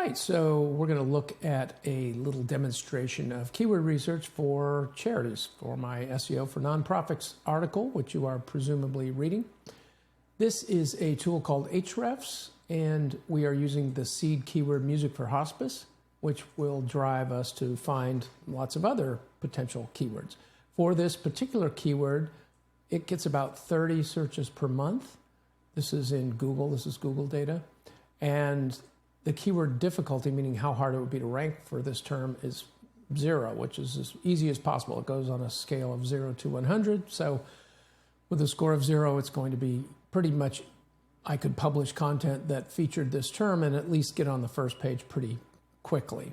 right, so we're going to look at a little demonstration of keyword research for charities for my SEO for Nonprofits article, which you are presumably reading. This is a tool called Ahrefs, and we are using the seed keyword music for hospice, which will drive us to find lots of other potential keywords. For this particular keyword, it gets about 30 searches per month. This is in Google, this is Google data. And the keyword difficulty, meaning how hard it would be to rank for this term, is 0, which is as easy as possible. It goes on a scale of 0 to 100. So with a score of 0, it's going to be pretty much, I could publish content that featured this term and at least get on the first page pretty quickly.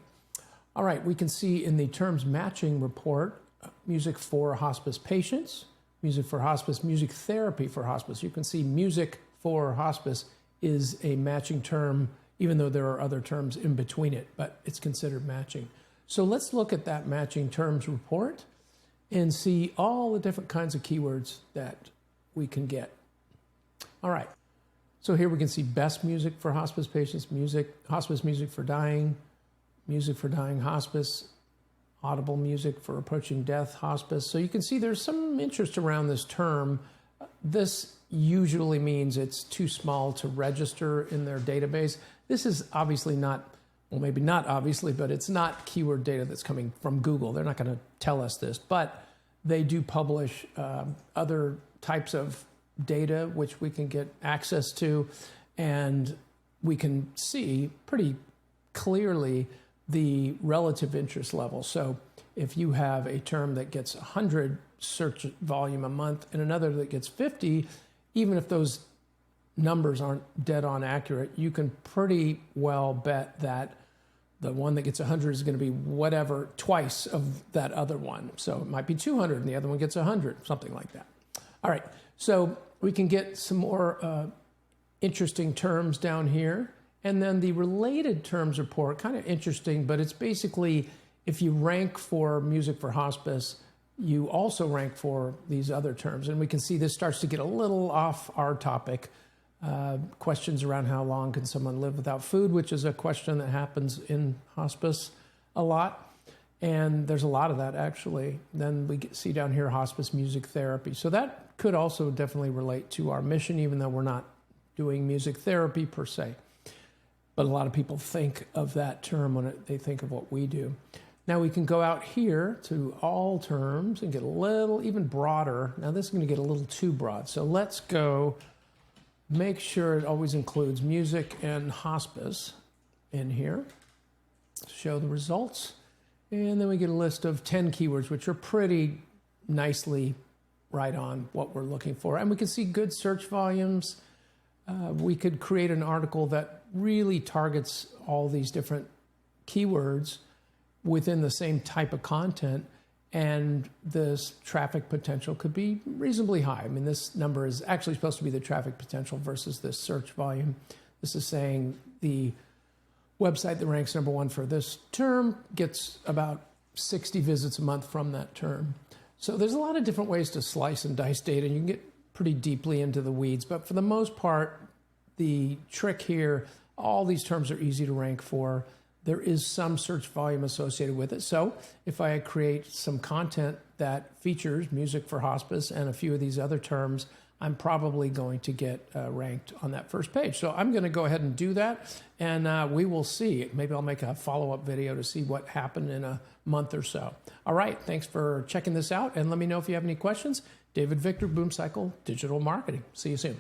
All right, we can see in the terms matching report, music for hospice patients, music for hospice, music therapy for hospice. You can see music for hospice is a matching term, even though there are other terms in between it, but it's considered matching. So let's look at that matching terms report and see all the different kinds of keywords that we can get. All right, so here we can see best music for hospice patients, hospice music for dying hospice, audible music for approaching death hospice. So you can see there's some interest around this term. This usually means it's too small to register in their database. This is obviously not, well, maybe not obviously, but it's not keyword data that's coming from Google. They're not going to tell us this, but they do publish other types of data which we can get access to, and we can see pretty clearly the relative interest level. So if you have a term that gets 100 search volume a month and another that gets 50, even if those numbers aren't dead on accurate, you can pretty well bet that the one that gets 100 is going to be whatever, twice of that other one. So it might be 200 and the other one gets 100, something like that. All right, so we can get some more interesting terms down here. And then the related terms report, kind of interesting, but it's basically if you rank for music for hospice, you also rank for these other terms. And we can see this starts to get a little off our topic. Questions around how long can someone live without food, which is a question that happens in hospice a lot. And there's a lot of that actually. Then we see down here hospice music therapy. So that could also definitely relate to our mission, even though we're not doing music therapy per se. But a lot of people think of that term when they think of what we do. Now we can go out here to all terms and get a little even broader. Now this is going to get a little too broad. So let's go make sure it always includes music and hospice in here. Show the results. And then we get a list of 10 keywords, which are pretty nicely right on what we're looking for. And we can see good search volumes. We could create an article that really targets all these different keywords within the same type of content, and this traffic potential could be reasonably high. I mean, this number is actually supposed to be the traffic potential versus this search volume. This is saying the website that ranks #1 for this term gets about 60 visits a month from that term. So there's a lot of different ways to slice and dice data, and you can get pretty deeply into the weeds, but for the most part, the trick here, all these terms are easy to rank for. There is some search volume associated with it. So if I create some content that features music for hospice and a few of these other terms, I'm probably going to get ranked on that first page. So I'm going to go ahead and do that, and we will see. Maybe I'll make a follow-up video to see what happened in a month or so. All right, thanks for checking this out, and let me know if you have any questions. David Victor, Boom Cycle Digital Marketing. See you soon.